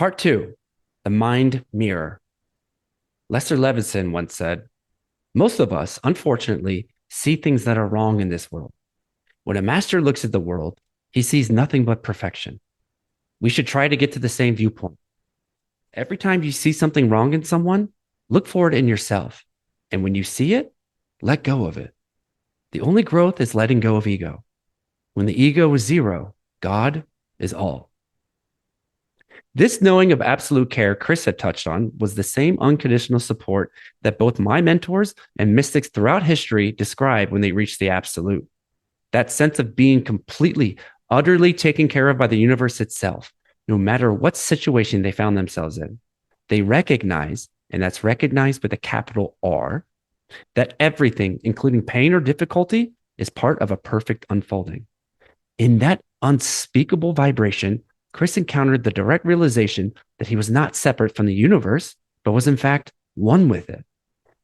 Part two, the mind mirror. Lester Levenson once said, most of us, unfortunately, see things that are wrong in this world. When a master looks at the world, he sees nothing but perfection. We should try to get to the same viewpoint. Every time you see something wrong in someone, look for it in yourself. And when you see it, let go of it. The only growth is letting go of ego. When the ego is zero, God is all. This knowing of absolute care Chris had touched on was the same unconditional support that both my mentors and mystics throughout history describe when they reach the absolute. That sense of being completely, utterly taken care of by the universe itself, no matter what situation they found themselves in. They recognize, and that's recognized with a capital R, that everything, including pain or difficulty, is part of a perfect unfolding. In that unspeakable vibration, Chris encountered the direct realization that he was not separate from the universe, but was in fact one with it.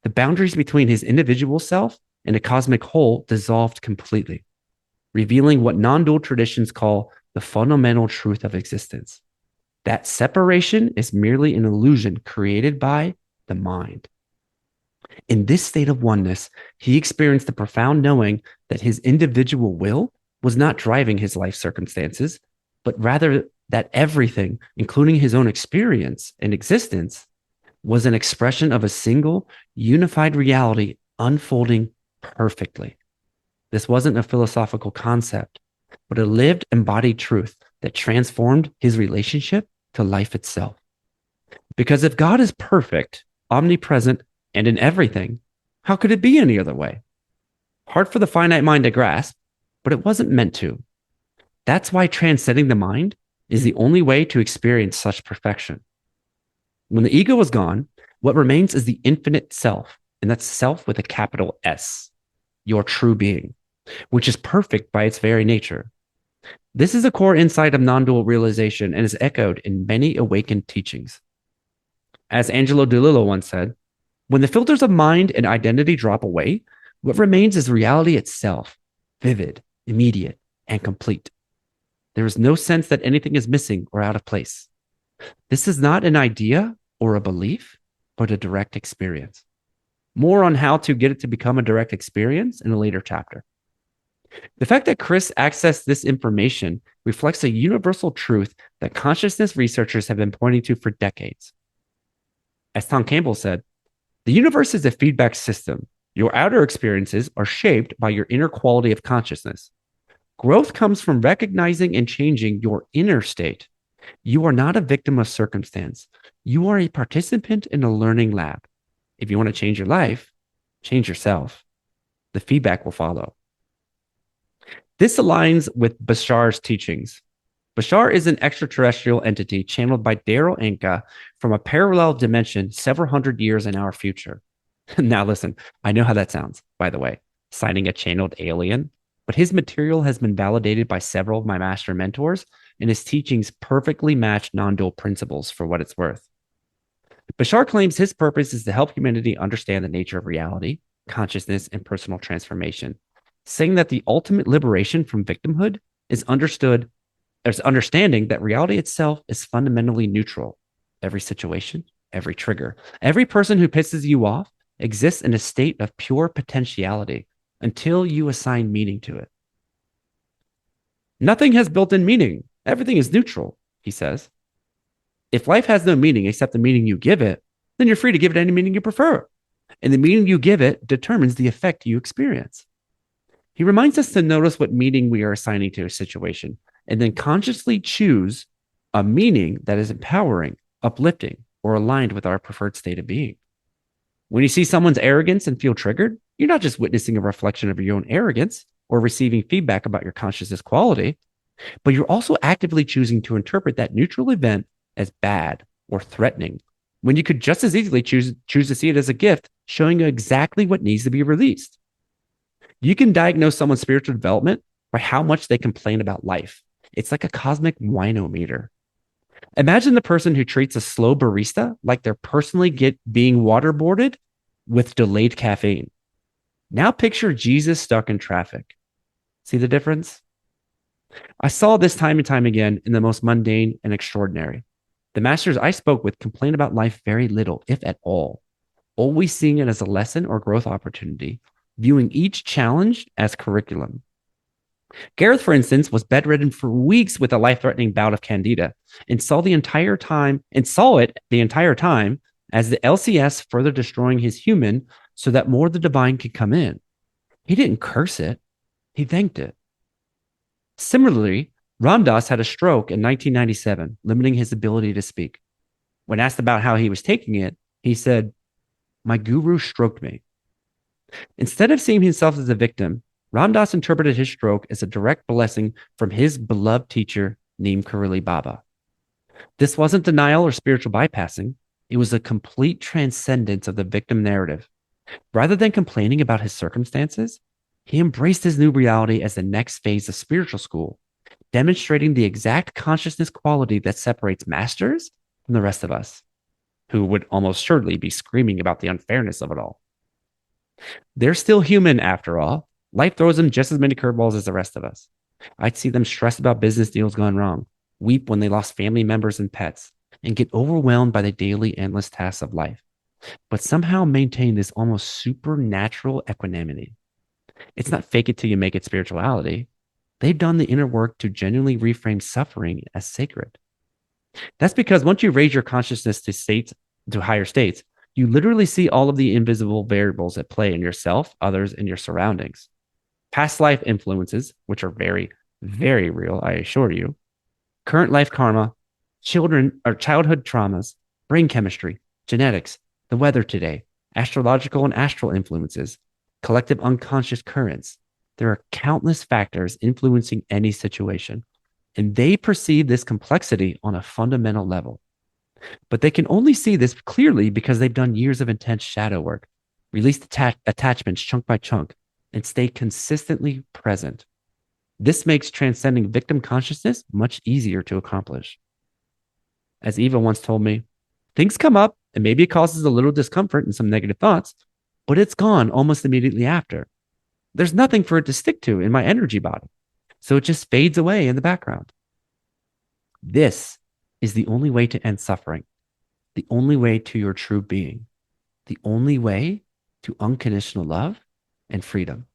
The boundaries between his individual self and the cosmic whole dissolved completely, revealing what non-dual traditions call the fundamental truth of existence. That separation is merely an illusion created by the mind. In this state of oneness, he experienced the profound knowing that his individual will was not driving his life circumstances, but rather that everything, including his own experience and existence, was an expression of a single, unified reality unfolding perfectly. This wasn't a philosophical concept, but a lived, embodied truth that transformed his relationship to life itself. Because if God is perfect, omnipresent, and in everything, how could it be any other way? Hard for the finite mind to grasp, but it wasn't meant to. That's why transcending the mind is the only way to experience such perfection. When the ego is gone, what remains is the infinite self, and that's self with a capital S, your true being, which is perfect by its very nature. This is a core insight of non-dual realization and is echoed in many awakened teachings. As Angelo DeLillo once said, when the filters of mind and identity drop away, what remains is reality itself, vivid, immediate, and complete. There is no sense that anything is missing or out of place. This is not an idea or a belief, but a direct experience. More on how to get it to become a direct experience in a later chapter. The fact that Chris accessed this information reflects a universal truth that consciousness researchers have been pointing to for decades. As Tom Campbell said, the universe is a feedback system. Your outer experiences are shaped by your inner quality of consciousness. Growth comes from recognizing and changing your inner state. You are not a victim of circumstance. You are a participant in a learning lab. If you want to change your life, change yourself. The feedback will follow. This aligns with Bashar's teachings. Bashar is an extraterrestrial entity channeled by Daryl Anka from a parallel dimension several hundred years in our future. Now listen, I know how that sounds, by the way, signing a channeled alien, but his material has been validated by several of my master mentors, and his teachings perfectly match non-dual principles for what it's worth. Bashar claims his purpose is to help humanity understand the nature of reality, consciousness, and personal transformation, saying that the ultimate liberation from victimhood is understanding that reality itself is fundamentally neutral. Every situation, every trigger, every person who pisses you off exists in a state of pure potentiality until you assign meaning to it. Nothing has built-in meaning. Everything is neutral, he says. If life has no meaning except the meaning you give it, then you're free to give it any meaning you prefer. And the meaning you give it determines the effect you experience. He reminds us to notice what meaning we are assigning to a situation and then consciously choose a meaning that is empowering, uplifting, or aligned with our preferred state of being. When you see someone's arrogance and feel triggered, you're not just witnessing a reflection of your own arrogance or receiving feedback about your consciousness quality, but you're also actively choosing to interpret that neutral event as bad or threatening, when you could just as easily choose to see it as a gift, showing you exactly what needs to be released. You can diagnose someone's spiritual development by how much they complain about life. It's like a cosmic winometer. Imagine the person who treats a slow barista like they're personally being waterboarded with delayed caffeine. Now picture Jesus stuck in traffic. See the difference? I saw this time and time again in the most mundane and extraordinary. The masters I spoke with complain about life very little, if at all, always seeing it as a lesson or growth opportunity, viewing each challenge as curriculum. Gareth, for instance, was bedridden for weeks with a life-threatening bout of candida and saw it the entire time as the LCS further destroying his human so that more of the divine could come in. He didn't curse it, he thanked it. Similarly, Ram Dass had a stroke in 1997, limiting his ability to speak. When asked about how he was taking it, he said, "My guru stroked me." Instead of seeing himself as a victim, Ram Dass interpreted his stroke as a direct blessing from his beloved teacher, Neem Karoli Baba. This wasn't denial or spiritual bypassing. It was a complete transcendence of the victim narrative. Rather than complaining about his circumstances, he embraced his new reality as the next phase of spiritual school, demonstrating the exact consciousness quality that separates masters from the rest of us, who would almost surely be screaming about the unfairness of it all. They're still human after all. Life throws them just as many curveballs as the rest of us. I'd see them stressed about business deals gone wrong, weep when they lost family members and pets, and get overwhelmed by the daily endless tasks of life, but somehow maintain this almost supernatural equanimity. It's not fake it till you make it spirituality. They've done the inner work to genuinely reframe suffering as sacred. That's because once you raise your consciousness to higher states, you literally see all of the invisible variables at play in yourself, others, and your surroundings. Past life influences, which are very, very real, I assure you, current life karma, children or childhood traumas, brain chemistry, genetics, the weather today, astrological and astral influences, collective unconscious currents. There are countless factors influencing any situation, and they perceive this complexity on a fundamental level. But they can only see this clearly because they've done years of intense shadow work, released attachments chunk by chunk, and stay consistently present. This makes transcending victim consciousness much easier to accomplish. As Eva once told me, things come up and maybe it causes a little discomfort and some negative thoughts, but it's gone almost immediately after. There's nothing for it to stick to in my energy body. So it just fades away in the background. This is the only way to end suffering, the only way to your true being, the only way to unconditional love and freedom.